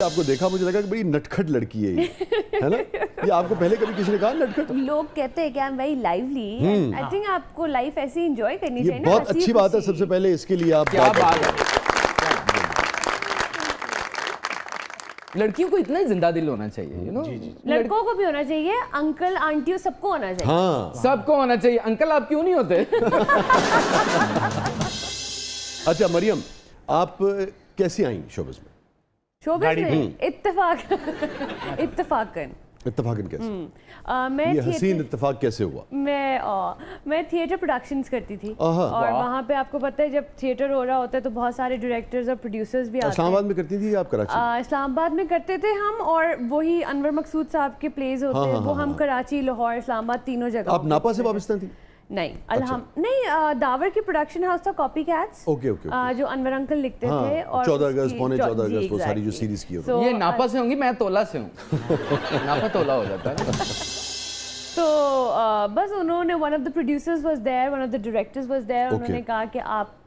आपको देखा मुझे लगा कि बड़ी नटखट लड़की है ये, है ना? ये आपको पहले कभी किसी ने कहा नटखट? लोग कहते हैं कि I am very lively. I think आपको लाइफ ऐसे एंजॉय करनी ये चाहिए ना। बहुत अच्छी बात है। सबसे पहले इसके लिए आप क्या बात है। लड़कियों को इतना जिंदा दिल होना चाहिए, यू नो। लड़कों को भी होना चाहिए, अंकल आंटियों सबको होना चाहिए। हाँ सबको होना चाहिए। अंकल आप क्यों नहीं होते? अच्छा मरियम, आप कैसी आई शोबिज़ में? शोबिज़ में इत्तेफाकन इत्तेफाकन कैसे? मैं ये थिएटर हसीन इत्तेफाक कैसे हुआ? मैं थिएटर प्रोडक्शंस करती थी आहा। और वहाँ पे आपको पता है जब थिएटर हो रहा होता है तो बहुत सारे डायरेक्टर्स और प्रोड्यूसर्स भी आते हैं। इस्लामाबाद में करती थी या आप कराची में? इस्लामाबाद में करते थे हम, और वही अनवर मकसूद साहब के प्लेज होते हैं वो हम कराची, लाहौर, इस्लामाबाद तीनों जगह। आप नापा से वाबस्ता थी? नहीं नहीं, दावर की प्रोडक्शन हाउस था कॉपी कैट्स। ओके जो अनवर अंकल लिखते थे। और 14 अगस्त, पौने 14 अगस्त, वो सारी जो सीरीज की होती है। ये नापा से होंगी, मैं तोला से हूँ। नापा तोला हो जाता है। तो बस उन्होंने, one of the producers was there, one of the directors was there. उन्होंने कहा कि आप,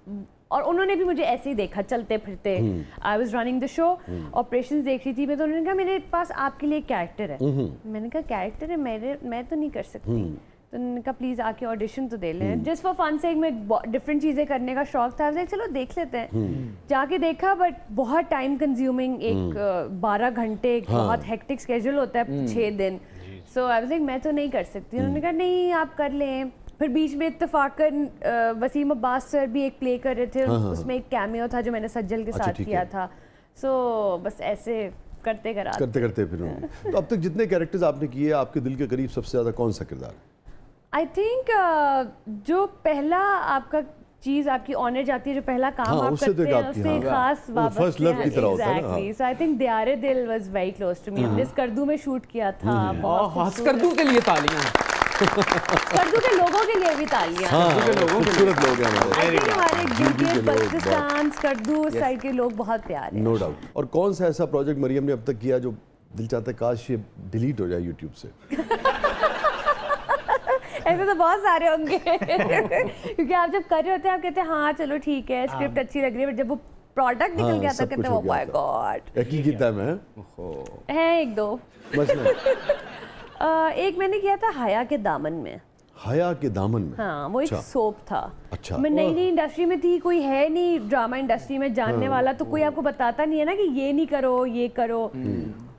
और उन्होंने भी मुझे ऐसे ही देखा चलते फिरते। I was running the show, operations देख रही थी मैं, तो उन्होंने कहा मेरे पास आपके लिए कैरेक्टर है। मैंने कहा कैरेक्टर है मैं तो नहीं कर सकती। तो उन्होंने कहा प्लीज आके ऑडिशन तो दे लें, जस्ट फॉर फन से। मैं डिफरेंट चीजें करने का शौक था, चलो देख लेते हैं। जाके देखा, बट बहुत टाइम कंज्यूमिंग, एक 12 घंटे, बहुत हेक्टिक स्केड्यूल होता है, 6 दिन। सो आई वाज लाइक मैं तो नहीं कर सकती। उन्होंने कहा नहीं आप कर लें। फिर बीच में इत्तेफाकन वसीम अब्बास सर भी एक प्ले कर रहे थे, उसमें एक कैमियो था जो मैंने सज्जल के साथ किया था। सो बस ऐसे करते करते फिर तो अब तक जितने कैरेक्टर्स आपने किए, आपके दिल के करीब सबसे ज्यादा कौन सा किरदार? आई थिंक जो पहला आपका चीज आपकी ऑनर जाती है, जो पहला काम आप करते हैं, उससे खास वापस फर्स्ट लव की तरह होता है ना। सो आई think Diyare Dil was very close to me. हमने स्कर्दू में शूट किया था। बहुत स्कर्दू के लिए तालियां। स्कर्दू के लोगों के लिए भी तालियां। खूबसूरत लोग हैं हमारे। हमारे गिलगित बल्तिस्तान, स्कर्दू साइड के लोग बहुत प्यारे हैं। No doubt. और कौन सा ऐसा प्रोजेक्ट मरियम ने अब तक किया जो दिल चाहता है काश ये डिलीट हो जाए यूट्यूब से? ऐसे तो बहुत सारे होंगे। क्योंकि आप जब कर रहे होते हैं आप कहते हैं हाँ चलो ठीक है, स्क्रिप्ट अच्छी लग रही है, बट जब वो प्रोडक्ट निकल गया था कहते हैं ओह माय गॉड। एक ही किया मैं है एक दो एक मैंने किया था हया के दामन में। हया के दामन में? हाँ, वो एक सोप था। अच्छा। मैं नई इंडस्ट्री में थी, कोई है नहीं ड्रामा इंडस्ट्री में जानने वाला, तो कोई आपको बताता नहीं है ना कि ये नहीं करो ये करो।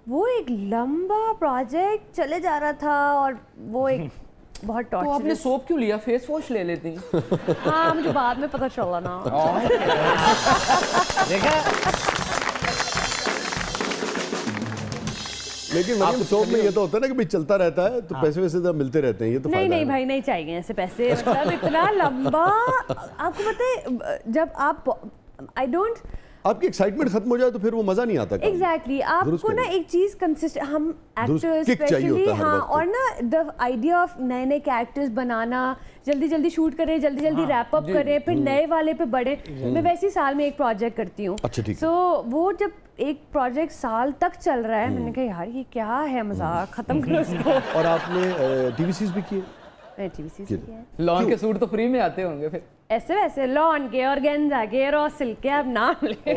वो एक लंबा प्रोजेक्ट चले जा रहा था और वो एक बहुत तो आपने सोप क्यों लिया? फेस वॉश ले लेती। हाँ मुझे बाद में पता चला ना। देखा? लेकिन मतलब सोप में ये तो होता है ना कि भाई चलता रहता है तो पैसे वैसे तो मिलते रहते हैं। ये तो नहीं भाई नहीं चाहिए ऐसे पैसे। मतलब इतना लंबा, आपको पता है जब आप आपकी एक्साइटमेंट खत्म हो जाए तो फिर वो मजा नहीं आता। एग्जैक्टली आपको ना एक चीज कंसिस्टेंट, हम एक्टर्स स्पेशली, हाँ, और ना द आइडिया ऑफ नए नए कैरेक्टर्स बनाना, जल्दी जल्दी शूट करें, जल्दी जल्दी रैप अप करें, फिर नए वाले पे बढ़े। मैं वैसे ही साल में एक प्रोजेक्ट करती हूँ। अच्छा ठीक है। सो वो जब एक प्रोजेक्ट साल तक चल रहा है, मैंने कहा यार ये क्या है, मजाक खत्म करो उसको। और आपने टीवीसीज भी किए? मैंने टीवीसीज भी किया। लॉन के सूट तो फ्री में आते होंगे फिर? ऐसे वैसे लॉन के, ऑर्गेन्जा के, रॉ सिल्क के, आप नाम ले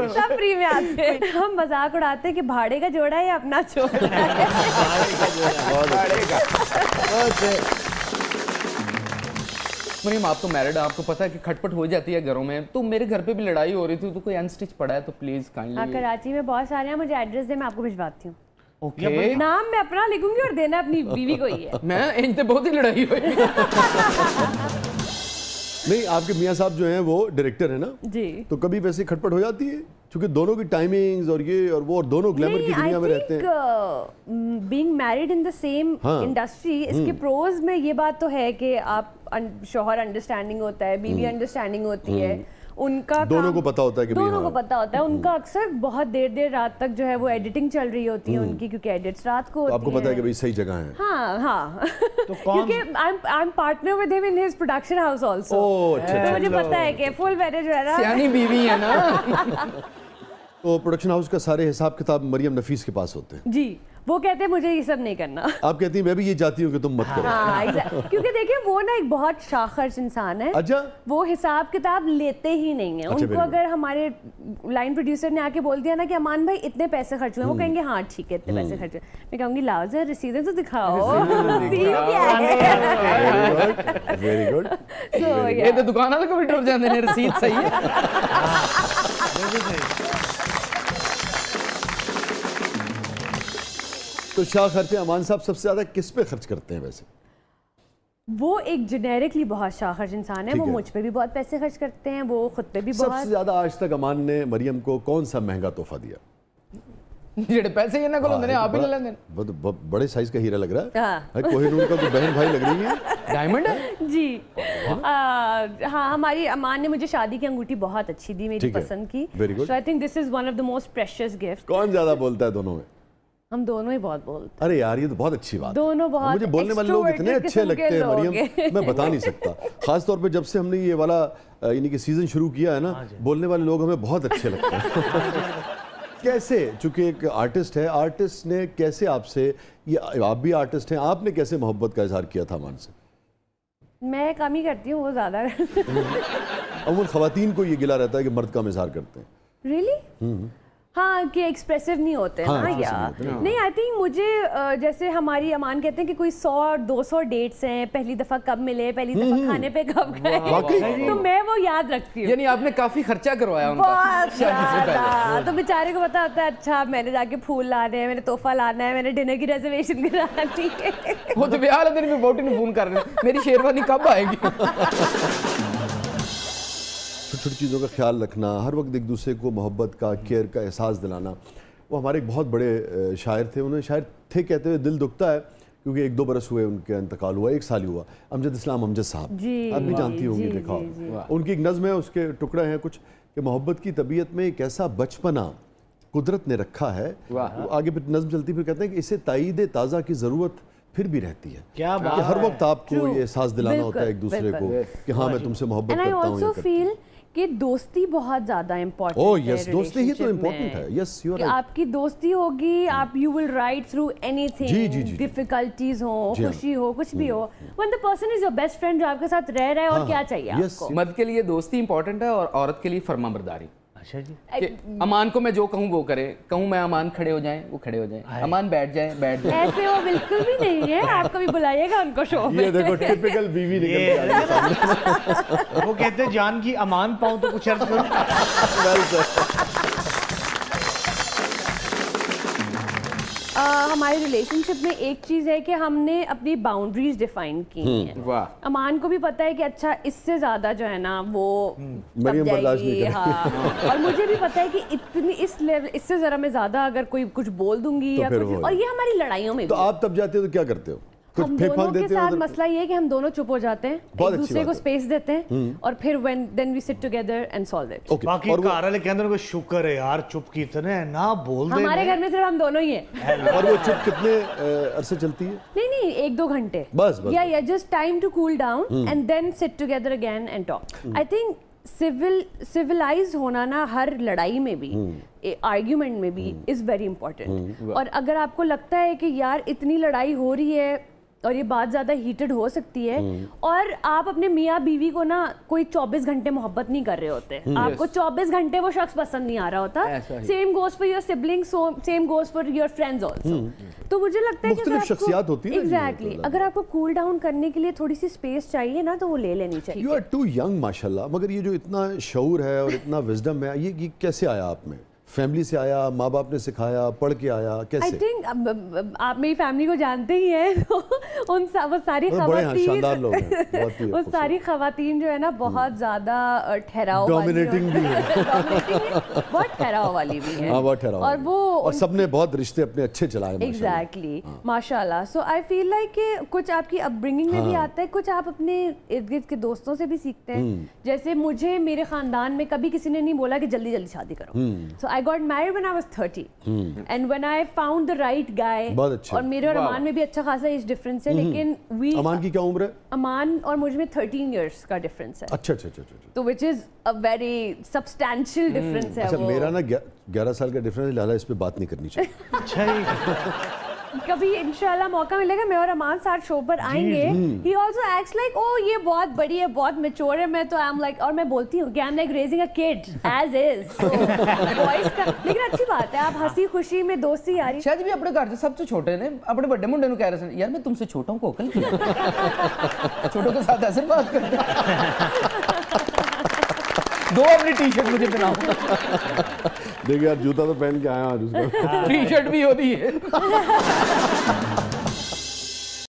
सब फ्री में आते हैं। हम मजाक उड़ाते हैं कि भाड़े का जोड़ा है या अपना जोड़ा है। मरियम आप तो मैरिड, आपको पता है कि खटपट हो जाती है घरों में। तो मेरे घर पे भी लड़ाई हो रही थी, तो कोई अनस्टिच पड़ा है तो प्लीज काइंडली। कराची में बहुत सारे हैं, मुझे एड्रेस दे, मैं आपको भिजवाती हूँ। ओके। नाम मैं अपना लिखूंगी और देना अपनी बीवी को ही है। मैं इनसे बहुत ही लड़ाई हुई। नहीं, आपके मियाँ साहब जो हैं वो डायरेक्टर है ना जी, तो कभी वैसे खटपट हो जाती है क्योंकि दोनों की टाइमिंग्स और ये और वो और दोनों ग्लैमर की दुनिया में रहते हैं। Being married in the same industry, इसके प्रोज में ये बात तो है कि आप शौहर अंडरस्टैंडिंग होता है, बीवी अंडरस्टैंडिंग होती है, उनका दोनों को पता होता है कि दोनों को पता होता है। उनका अक्सर बहुत देर रात तक जो है वो एडिटिंग चल रही होती है उनकी, क्योंकि एडिट्स रात को होती है। आपको पता है कि भाई सही जगह है। हाँ क्योंकि I am partner with him in his production house also. तो मुझे पता है कि फुल मैरिज है ना, सियानी बीवी है ना। तो प्रोडक्शन हाउस का सारे हिसाब किताब मरियम नफीस के पास होते हैं जी। वो कहते हैं मुझे ये सब नहीं करना। आप कहती हैं मैं भी ये चाहती हूँ कि तुम मत करो। हाँ, क्योंकि देखिए वो ना एक बहुत शाखर्च इंसान है। अच्छा। वो हिसाब किताब लेते ही नहीं है। अच्छा, उनको अगर हमारे लाइन प्रोड्यूसर ने आके बोल दिया ना कि अमान भाई इतने पैसे खर्च हुए, वो कहेंगे हाँ ठीक है इतने पैसे खर्च हुए। मैं कहूँगी लाओ जरा रसीदें तो दिखाओ, सीन क्या है। Very good. ये तो दुकान वाले को भी डर जाते हैं, रसीद सही है। तो शाह खर्चे अमान साहब सबसे ज्यादा किस पे खर्च करते हैं वैसे? वो एक जेनेरिकली बहुत शाखर्च इंसान है। ठीक वो है। मुझ पे भी बहुत पैसे खर्च करते हैं, वो खुद पे भी सबसे बहुत। ज्यादा आज तक अमान ने मरियम को कौन सा महंगा तोहफा दिया? जेड़े पैसे ये ना को लेंदे ने आप ही ले लेंदे। बड़े साइज का हीरा लग रहा है। हाँ। कोहिनूर का तो बहन भाई लग रही है। डायमंड है जी। हाँ, हमारी अमान ने मुझे शादी की अंगूठी बहुत अच्छी दी, मेरी ठीक है। पसंद की। Very good. So I think this is one of the most precious gift. कौन ज्यादा बोलता है दोनों में? हम दोनों ही बहुत बोलते अरे यार ये तो बहुत अच्छी बात है। दोनों बहुत मुझे बोलने वाले लोग इतने extroverted अच्छे किस्म लगते के हैं लोग मरियम, हैं। मैं बता नहीं सकता। खास तौर पे जब से हमने ये वाला यानी कि सीजन शुरू किया है ना, बोलने वाले लोग हमें बहुत अच्छे लगते हैं। कैसे, चूंकि एक आर्टिस्ट है, आर्टिस्ट ने कैसे आपसे, ये आप भी आर्टिस्ट हैं, आपने कैसे मोहब्बत का इजहार किया था अमान से? मैं कम ही करती हूँ, वो ज्यादा। अमूमन खवातीन को ये गिला रहता है कि मर्द कम इजहार करते हैं। रियली? हाँ, कि एक्सप्रेसिव नहीं होते हैं हाँ, ना expressive यार। नहीं होते, नहीं, आई थिंक मुझे जैसे हमारी अमान कहते हैं कि कोई 100 और 200 डेट्स हैं, पहली दफा कब मिले, पहली दफा खाने पे कब वाकई? गए, तो मैं वो याद रखती हूँ। यानी आपने काफी खर्चा करवाया उनका बहुत शादी से ज्यादा। पहले। तो बेचारे को पता होता है अच्छा मैंने जाके फूल लाने हैं, मैंने तोहफा लाना है, मैंने डिनर की रिजर्वेशन करानी है। वो तो ब्याह वाले दिन में वोटी ने फोन कर रहे हैं, मेरी शेरवानी कब आएगी? छोटी छोटी चीज़ों का ख्याल रखना, हर वक्त एक दूसरे को मोहब्बत का, केयर का एहसास दिलाना। वो हमारे एक बहुत बड़े शायर थे, उन्हें शायर थे कहते हुए दिल दुखता है क्योंकि 1-2 बरस हुए उनके इंतकाल हुआ, 1 साल ही हुआ। अमजद इस्लाम अमजद साहब, जी, आप भी जानती होंगी, जी, देखा जी, जी। होगा। उनकी एक नज़्म है, उसके टुकड़े हैं कुछ कि मोहब्बत की तबीयत में एक ऐसा बचपना कुदरत ने रखा है। आगे फिर नज़्म चलती फिर कहते हैं कि इसे ताईद ताज़ा की ज़रूरत फिर भी रहती है। क्या कि हर वक्त आपको True. ये एहसास दिलाना होता है एक बिल्कुल, दूसरे को बिल्कुल। कि हाँ मैं तुमसे मोहब्बत एंड आई करता हूँ। ऑल्सो फील कि दोस्ती बहुत ज्यादा इम्पोर्टेंट ओह है। यस, दोस्ती ही तो relationship इम्पोर्टेंट में। है। यस यू आर कि राइट। आपकी दोस्ती होगी, आप यू विल राइड थ्रू जी, जी, एनीथिंग, जी। डिफिकल्टीज हो, जी हाँ। खुशी हो, कुछ भी हो, when the person is your best friend जो आपके साथ रह रहा है, और हाँ, क्या चाहिए yes. आपको? मर्द के लिए दोस्ती इंपॉर्टेंट है और औरत के लिए फरमाबरदारी। अच्छा जी। कि अमान को मैं जो कहूँ वो करे, कहूँ मैं अमान खड़े हो जाएं वो खड़े हो जाएं, अमान बैठ जाए बैठ जाए। ऐसे वो बिल्कुल भी नहीं है। आप कभी बुलाइएगा उनको शो ये में। देखो टिपिकल बीवी निकल ये के आई सामने। वो कहते हैं जान की अमान पाऊं तो कुछ अर्ज करूं। Well said. हमारे रिलेशनशिप में एक चीज़ है कि हमने अपनी बाउंड्रीज डिफाइन की हैं। वाह। अमान को भी पता है कि अच्छा इससे ज़्यादा जो है ना वो तब मरियम बर्दाश्त नहीं जाएगी। करेगी। हाँ। और मुझे भी पता है कि इतनी इस लेवल, इससे ज़रा मैं ज़्यादा अगर कोई कुछ बोल दूंगी तो या फिर कुछ, वो- और ये हमारी लड़ाइयों में तो भी। आप तब जाते हो तो क्या करते हो? कुछ हम फेंक दोनों फाक के देते हो साथ उधर? मसला ये है कि हम दोनों चुप हो जाते हैं, बहुत एक अच्छी दूसरे बात को है। स्पेस देते हैं, और फिर then we sit together and solve it. Okay. बाकी और घर वाले कहते हैं शुक्र है यार चुप की इतने ना बोल दे। हमारे घर में सिर्फ हम दोनों ही हैं। और वो चुप कितने अरसे चलती है? नहीं नहीं, 1-2 घंटे बस, बस, या just time to cool down and then sit together again and talk. I think civilise होना ना हर लड़ाई में भी, आर्ग्यूमेंट में भी इज वेरी इंपॉर्टेंट। और अगर आपको लगता है कि यार इतनी लड़ाई हो रही है और ये बात ज़्यादा हीटेड हो सकती है, और आप अपने मियाँ बीवी को ना कोई 24 घंटे मोहब्बत नहीं कर रहे होते, आपको 24 घंटे वो शख्स पसंद नहीं आ रहा होता, ऐसा ही। Same goes for your siblings, same goes for your friends also. तो मुझे लगता है कि मुख्तलिफ शख्सियात होती है ना जीवन में, एग्जैक्टली, तो अगर आपको कूल डाउन करने के लिए थोड़ी सी स्पेस चाहिए ना, तो वो ले लेनी चाहिए। यू आर टू यंग माशाल्लाह। मगर ये जो इतना शऊर है और इतना विजडम है, ये कैसे आया आप में? फैमिली से आया, माँ बाप ने सिखाया, पढ़ के आया, आई कैसे? थिंक आप मेरी फैमिली को जानते ही हैं, तो वो सारी बड़े हाँ, शानदार लोग हैं, बहुत ही वो सारी खवातीन जो है ना बहुत ज्यादा ठहराव वाली Dominating भी है। Dominating है, बहुत ठहराव वाली भी है। हाँ, बहुत ठहराव और वाली। वो और सबने बहुत रिश्ते अपने अच्छे चलाए माशाल्लाह। एग्जैक्टली माशाल्लाह। सो आई फील लाइक कि कुछ आपकी अपब्रिंगिंग में भी आता है, कुछ आप अपने इर्द गिर्द के दोस्तों से भी सीखते हैं। जैसे मुझे मेरे खानदान में कभी किसी ने नहीं बोला कि जल्दी जल्दी शादी करो। So I got married when I was 30 and when I found the right guy. बहुत अच्छा। और मेरे और अमान में भी अच्छा खासा एज डिफरेंस है, लेकिन वी अमान की क्या उम्र है? अमान और मुझ में 13 इयर्स का डिफरेंस है, अच्छा अच्छा अच्छा अच्छा। तो which is a very substantial difference है अच्छा वो। मेरा ना 11 साल का डिफरेंस, लाला इस पे बात नहीं करनी चाहिए। अच्छा जी। कभी इंशाल्लाह मौका मिलेगा मैं और अमान साथ शो पर आएंगे he also acts like oh ये बहुत बड़ी है बहुत मैच्योर है मैं तो आई एम लाइक और मैं बोलती हूँ कि I am like raising a kid as is boys का लेकिन अच्छी बात है आप हंसी खुशी में दोस्ती यारी शायद भी अपने घर से सबसे छोटे ने अपने बड़े मुंडे को कह रहे थे यार मैं तुमसे छोटा हूँ कोकल की छोटों के साथ ऐसे बात करते दो अपनी टी शर्ट मुझे बनाओ देखिए यार जूता तो पहन के आया आज उसका टी शर्ट भी होती है